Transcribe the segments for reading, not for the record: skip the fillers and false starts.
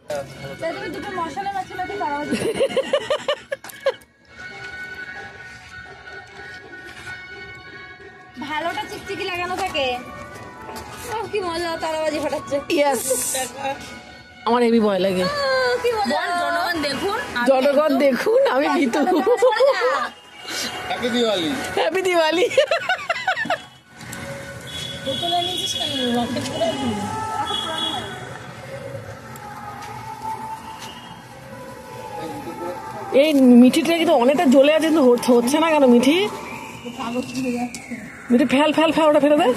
দুটো মশলা মাছ নাকি তারাবাজি ভালোটা চিকচিকি লাগানো থাকে। কি মজা তারাবাজি ফাটাচ্ছে। ইয়েস আমার হেভি ভয় লাগে। কি মজা জনগণ দেখুন, জনগণ দেখুন আমি ভীতু। হ্যাপি দিওয়ালি। হ্যাপি দিওয়ালি। এই মিঠিটা কিন্তু অনেকটা জ্বলে আছে কিন্তু হচ্ছে না কেন? Mithi Mithi fail fail fail ওটা ফেলে দে।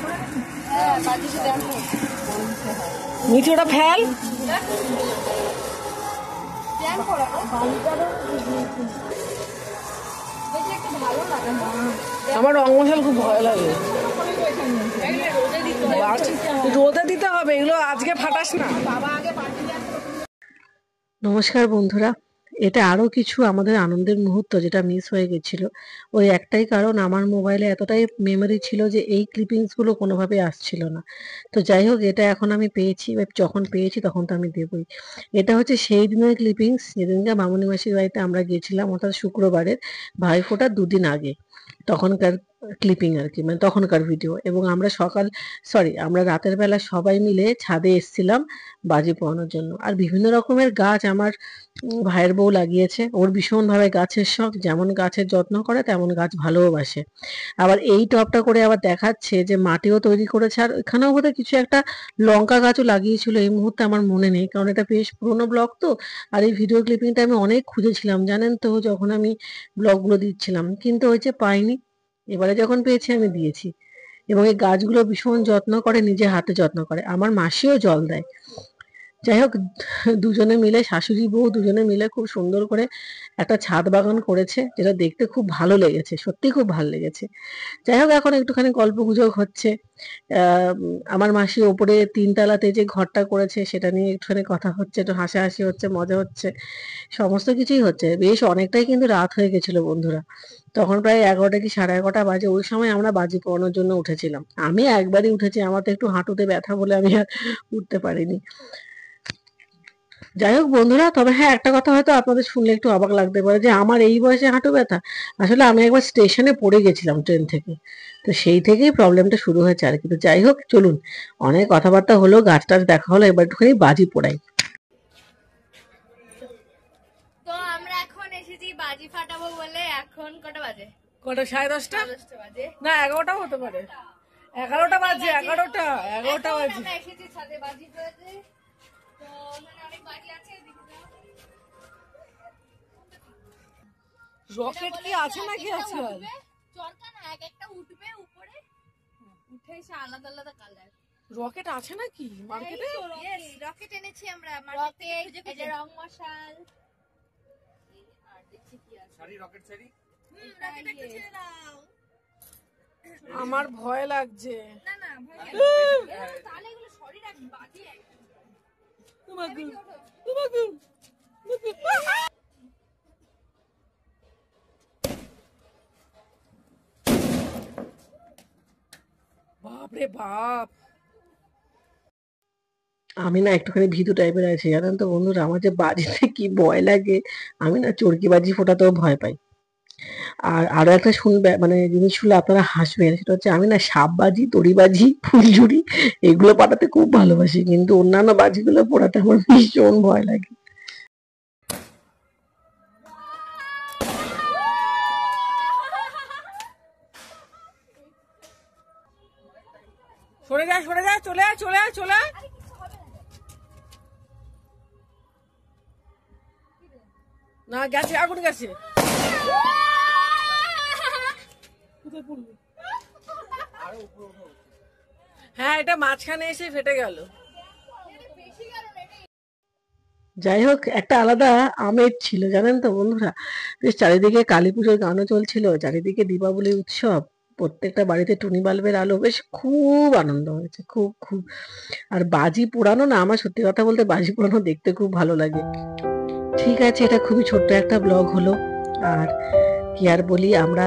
মিঠি ওটা ফেল। আমার রং মশাল খুব ভয় লাগে। রোদে দিতে হবে এগুলো, আজকে ফাটাস না। নমস্কার বন্ধুরা, এটা আরো কিছু আমাদের আনন্দের মুহূর্ত যেটা মিস হয়ে গেছিল। ওই একটাই কারণ, আমার মোবাইলে এতটাই মেমোরি ছিল যে এই ক্লিপিংস গুলো কোনোভাবে আসছিল না। তো যাই হোক, এটা এখন আমি পেয়েছি, যখন পেয়েছি তখন তো আমি দেবই। এটা হচ্ছে সেই দিনের ক্লিপিংস যেদিনকে মামুনি মাসির বাড়িতে আমরা গিয়েছিলাম, অর্থাৎ শুক্রবারের ভাইফোঁটার দুদিন আগে। তখনকার ক্লিপিং আর কি, মানে তখনকার ভিডিও। এবং আমরা রাতের বেলা সবাই মিলে ছাদে এসেছিলাম বাজি পোড়ানোর জন্য। আর বিভিন্ন রকমের গাছ আমার ভাইয়ের বউ লাগিয়েছে। ওর ভীষণভাবে গাছের শখ, যেমন গাছের যত্ন করে তেমন গাছ ভালোবাসে। আবার এই টবটা করে আবার দেখাচ্ছে যে মাটিও তৈরি করেছে। আর এখানেও বোধহয় কিছু একটা লঙ্কা গাছও লাগিয়েছিল, এই মুহূর্তে আমার মনে নেই, কারণ এটা বেশ পুরোনো ব্লগ তো। আর এই ভিডিও ক্লিপিংটা আমি অনেক খুঁজেছিলাম জানেন তো, যখন আমি ব্লগগুলো দিচ্ছিলাম, কিন্তু ওই যে পাইনি। এবারে যখন পেয়েছি আমি দিয়েছি। এবং এই গাছগুলো ভীষণ যত্ন করে, নিজে হাতে যত্ন করে। আমার মাসিও জল দেয়। যাই হোক, দুজনে মিলে, শাশুড়ি বউ দুজনে মিলে খুব সুন্দর করে একটা ছাদ বাগান করেছে, যেটা দেখতে খুব ভালো লেগেছে, সত্যি খুব ভালো লেগেছে। যাই হোক, এখন একটুখানি গল্প গুজব হচ্ছে। আমার মাসি ওপরে 3 তলাতে যে ঘরটা করেছে সেটা নিয়ে একটুখানি কথা হচ্ছে, একটু হাসাহাসি হচ্ছে, মজা হচ্ছে, সমস্ত কিছুই হচ্ছে। বেশ অনেকটাই কিন্তু রাত হয়ে গেছিল বন্ধুরা। তখন প্রায় 11টা কি 11:30 বাজে। ওই সময় আমরা বাজি পোড়ানোর জন্য উঠেছিলাম। আমি একবারই উঠেছি, আমার তো একটু হাঁটুতে ব্যথা বলে আমি আর উঠতে পারিনি। যাই হোক বন্ধুরা, তবে হ্যাঁ, একটা কথা হয়তো আপনাদের শুনলে একটু অবাক লাগতে পারে যে আমার এই বয়সে হাঁটু ব্যথা। আসলে আমি একবার স্টেশনে পড়ে গেছিলাম ট্রেন থেকে, তো সেই থেকেই প্রবলেমটা শুরু হয়েছে আর কি। তো যাই হোক, চলুন, অনেক কথাবার্তা হলো, গাছ টাছ দেখা হলো, এবার একটুখানি বাজি পোড়াই। তো আমরা এখন এসেছি বাজি ফাটাবো বলে। এখন কটা বাজে? কটা? 10:30 বাজে না 11টাও হতে পারে। 11টা বাজে। 11টা বাজে। আমরা এসেছি ছাদে বাজি ফাটাতে। তো ওখানে অনেক বাজি আছে, রকেট কি আছে নাকি আজকাল? চরকা না, এক একটা উঠবে উপরে, উঠে এসে আলাদা আলাদা কালার। রকেট আছে নাকি মার্কেটে? রকেট এনেছি আমরা মার্কেট থেকে, এই যে রং মশাল। আর দেখছি কি আছে। শাড়ি, রকেট শাড়ি। রকেট একটা ছেড়ে দাও। আমার ভয় লাগছে। না না, ভয় লাগে। তাহলে এগুলো সরি রাখ, বাজি একদম। তোমাকে বাপরে বাপ। আমি না একটুখানি ভীতু টাইপের আছি জানেন তো বন্ধুরা। আমার যে বাজিতে কি ভয় লাগে, আমি না চরকি বাজি ফোটাতেও ভয় পাই। আর আরো একটা শুনবে, মানে জিনিস শুনলে আপনারা হাসবেন, সেটা হচ্ছে আমি না সাপ বাজি, দড়ি বাজি, ফুলঝুরি এগুলো পাঠাতে খুব ভালোবাসি, কিন্তু অন্যান্য বাজিগুলো পোড়াতে আমার ভীষণ ভয় লাগে। সরে যা, সরে যা, চলে আয়, চলে আয়, চলে আয়। না গেছে, আগুন গেছে। হ্যাঁ, এটা মাঝখানে এসে ফেটে গেল। যাই হোক, একটা আলাদা আমেজ ছিল জানেন তো বন্ধুরা। বেশ চারিদিকে কালী পুজোর গানও চলছিল, চারিদিকে দীপাবলি উৎসব, প্রত্যেকটা বাড়িতে টুনি বাল্বের আলো, বেশ খুব আনন্দ হয়েছে, খুব খুব। আর বাজি পোড়ানো না, আমার সত্যি কথা বলতে বাজি পোড়ানো দেখতে খুব ভালো লাগে। ঠিক আছে, এটা খুবই ছোট্ট একটা ব্লগ হলো। আর কি আর বলি, আমরা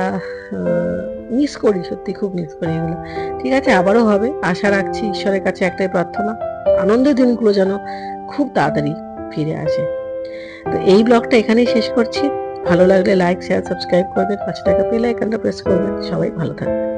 মিস করি, সত্যি খুব মিস করি এগুলো। ঠিক আছে, আবারও হবে, আশা রাখছি। ঈশ্বরের কাছে একটাই প্রার্থনা, আনন্দের দিনগুলো যেন খুব তাড়াতাড়ি ফিরে আসে। তো এই ব্লগটা এখানেই শেষ করছি। ভালো লাগলে লাইক শেয়ার সাবস্ক্রাইব করবেন, পাশে থাকা বেল আইকনটা প্রেস করবেন। সবাই ভালো থাকবেন।